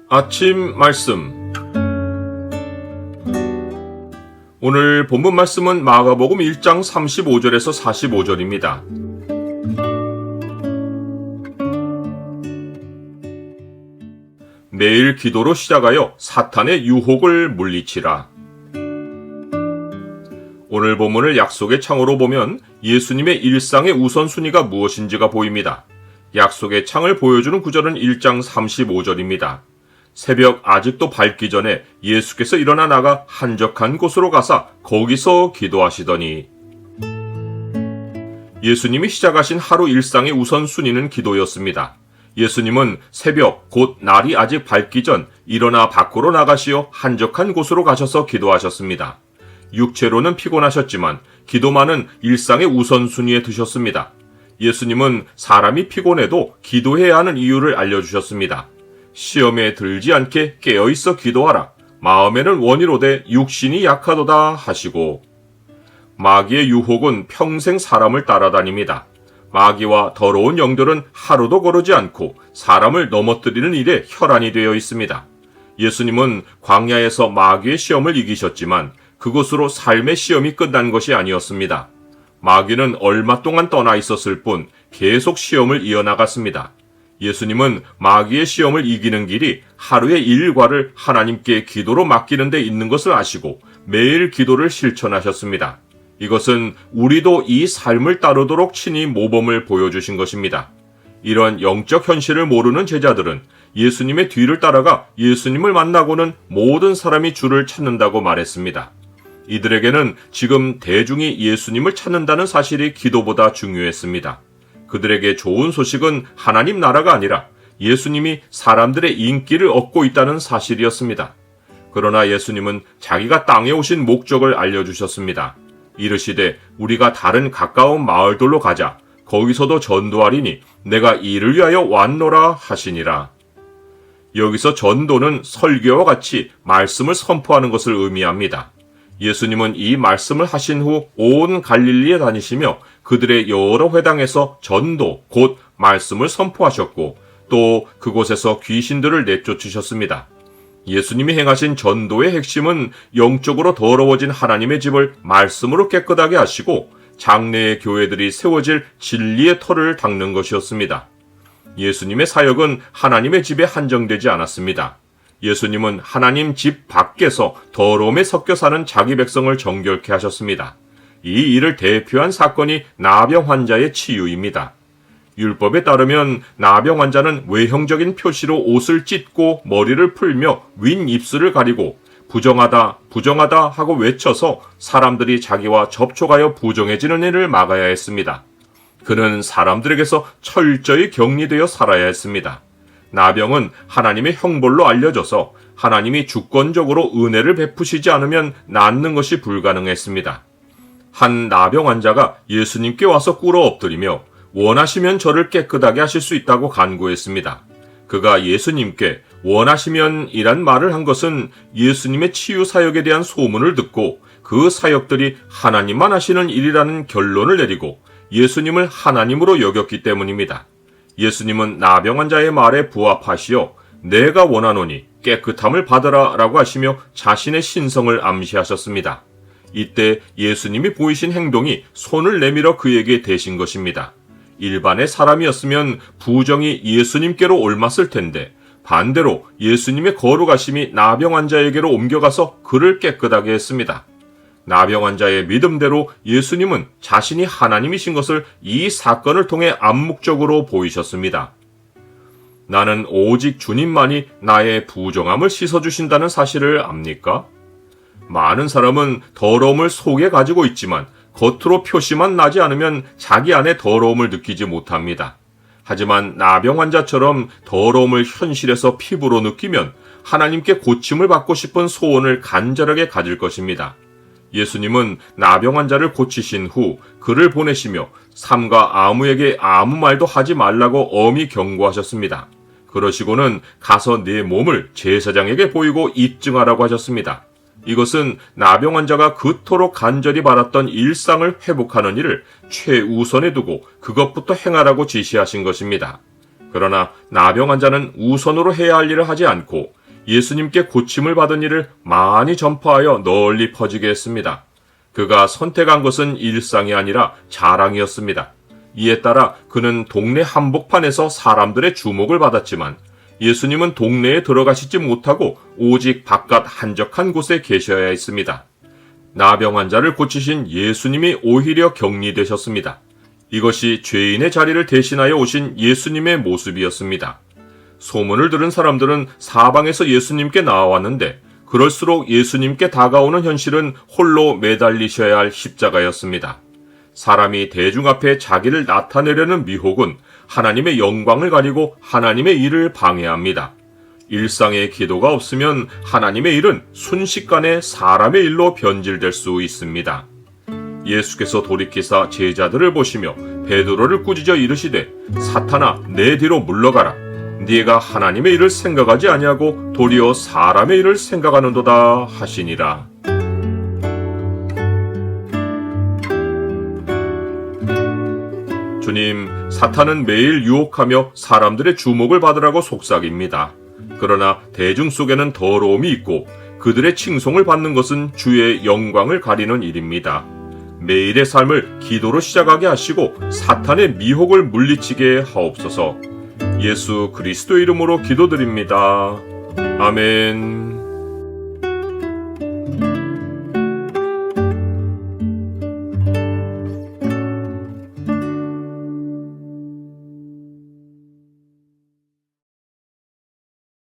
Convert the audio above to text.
아침 말씀. 오늘 본문 말씀은 마가복음 1장 35절에서 45절입니다. 매일 기도로 시작하여 사탄의 유혹을 물리치라. 오늘 본문을 약속의 창으로 보면 예수님의 일상의 우선순위가 무엇인지가 보입니다. 약속의 창을 보여주는 구절은 1장 35절입니다. 새벽 아직도 밝기 전에 예수께서 일어나 나가 한적한 곳으로 가사 거기서 기도하시더니, 예수님이 시작하신 하루 일상의 우선순위는 기도였습니다. 예수님은 새벽 곧 날이 아직 밝기 전 일어나 밖으로 나가시어 한적한 곳으로 가셔서 기도하셨습니다. 육체로는 피곤하셨지만 기도만은 일상의 우선순위에 두셨습니다. 예수님은 사람이 피곤해도 기도해야 하는 이유를 알려주셨습니다. 시험에 들지 않게 깨어있어 기도하라. 마음에는 원이로되 육신이 약하도다 하시고, 마귀의 유혹은 평생 사람을 따라다닙니다. 마귀와 더러운 영들은 하루도 거르지 않고 사람을 넘어뜨리는 일에 혈안이 되어 있습니다. 예수님은 광야에서 마귀의 시험을 이기셨지만 그것으로 삶의 시험이 끝난 것이 아니었습니다. 마귀는 얼마 동안 떠나 있었을 뿐 계속 시험을 이어나갔습니다. 예수님은 마귀의 시험을 이기는 길이 하루의 일과를 하나님께 기도로 맡기는 데 있는 것을 아시고 매일 기도를 실천하셨습니다. 이것은 우리도 이 삶을 따르도록 친히 모범을 보여주신 것입니다. 이런 영적 현실을 모르는 제자들은 예수님의 뒤를 따라가 예수님을 만나고는 모든 사람이 주를 찾는다고 말했습니다. 이들에게는 지금 대중이 예수님을 찾는다는 사실이 기도보다 중요했습니다. 그들에게 좋은 소식은 하나님 나라가 아니라 예수님이 사람들의 인기를 얻고 있다는 사실이었습니다. 그러나 예수님은 자기가 땅에 오신 목적을 알려주셨습니다. 이르시되 우리가 다른 가까운 마을들로 가자. 거기서도 전도하리니 내가 이를 위하여 왔노라 하시니라. 여기서 전도는 설교와 같이 말씀을 선포하는 것을 의미합니다. 예수님은 이 말씀을 하신 후 온 갈릴리에 다니시며 그들의 여러 회당에서 전도, 곧 말씀을 선포하셨고 또 그곳에서 귀신들을 내쫓으셨습니다. 예수님이 행하신 전도의 핵심은 영적으로 더러워진 하나님의 집을 말씀으로 깨끗하게 하시고 장래의 교회들이 세워질 진리의 터를 닦는 것이었습니다. 예수님의 사역은 하나님의 집에 한정되지 않았습니다. 예수님은 하나님 집 밖에서 더러움에 섞여 사는 자기 백성을 정결케 하셨습니다. 이 일을 대표한 사건이 나병 환자의 치유입니다. 율법에 따르면 나병 환자는 외형적인 표시로 옷을 찢고 머리를 풀며 윈 입술을 가리고 부정하다, 부정하다 하고 외쳐서 사람들이 자기와 접촉하여 부정해지는 일을 막아야 했습니다. 그는 사람들에게서 철저히 격리되어 살아야 했습니다. 나병은 하나님의 형벌로 알려져서 하나님이 주권적으로 은혜를 베푸시지 않으면 낫는 것이 불가능했습니다. 한 나병 환자가 예수님께 와서 꿇어 엎드리며 원하시면 저를 깨끗하게 하실 수 있다고 간구했습니다. 그가 예수님께 원하시면 이란 말을 한 것은 예수님의 치유 사역에 대한 소문을 듣고 그 사역들이 하나님만 하시는 일이라는 결론을 내리고 예수님을 하나님으로 여겼기 때문입니다. 예수님은 나병 환자의 말에 부합하시어 내가 원하노니 깨끗함을 받으라 라고 하시며 자신의 신성을 암시하셨습니다. 이때 예수님이 보이신 행동이 손을 내밀어 그에게 대신 것입니다. 일반의 사람이었으면 부정이 예수님께로 옮았을 텐데 반대로 예수님의 거룩하심이 나병 환자에게로 옮겨가서 그를 깨끗하게 했습니다. 나병 환자의 믿음대로 예수님은 자신이 하나님이신 것을 이 사건을 통해 암묵적으로 보이셨습니다. 나는 오직 주님만이 나의 부정함을 씻어주신다는 사실을 압니까? 많은 사람은 더러움을 속에 가지고 있지만 겉으로 표시만 나지 않으면 자기 안에 더러움을 느끼지 못합니다. 하지만 나병 환자처럼 더러움을 현실에서 피부로 느끼면 하나님께 고침을 받고 싶은 소원을 간절하게 가질 것입니다. 예수님은 나병 환자를 고치신 후 그를 보내시며 삼가 아무에게 아무 말도 하지 말라고 엄히 경고하셨습니다. 그러시고는 가서 내 몸을 제사장에게 보이고 입증하라고 하셨습니다. 이것은 나병 환자가 그토록 간절히 바랐던 일상을 회복하는 일을 최우선에 두고 그것부터 행하라고 지시하신 것입니다. 그러나 나병 환자는 우선으로 해야 할 일을 하지 않고 예수님께 고침을 받은 일을 많이 전파하여 널리 퍼지게 했습니다. 그가 선택한 것은 일상이 아니라 자랑이었습니다. 이에 따라 그는 동네 한복판에서 사람들의 주목을 받았지만 예수님은 동네에 들어가시지 못하고 오직 바깥 한적한 곳에 계셔야 했습니다. 나병 환자를 고치신 예수님이 오히려 격리되셨습니다. 이것이 죄인의 자리를 대신하여 오신 예수님의 모습이었습니다. 소문을 들은 사람들은 사방에서 예수님께 나와왔는데 그럴수록 예수님께 다가오는 현실은 홀로 매달리셔야 할 십자가였습니다. 사람이 대중 앞에 자기를 나타내려는 미혹은 하나님의 영광을 가리고 하나님의 일을 방해합니다. 일상의 기도가 없으면 하나님의 일은 순식간에 사람의 일로 변질될 수 있습니다. 예수께서 돌이키사 제자들을 보시며 베드로를 꾸짖어 이르시되 사탄아 내 뒤로 물러가라. 네가 하나님의 일을 생각하지 아니하고 도리어 사람의 일을 생각하는도다 하시니라. 주님, 사탄은 매일 유혹하며 사람들의 주목을 받으라고 속삭입니다. 그러나 대중 속에는 더러움이 있고 그들의 칭송을 받는 것은 주의 영광을 가리는 일입니다. 매일의 삶을 기도로 시작하게 하시고 사탄의 미혹을 물리치게 하옵소서. 예수 그리스도 이름으로 기도드립니다. 아멘.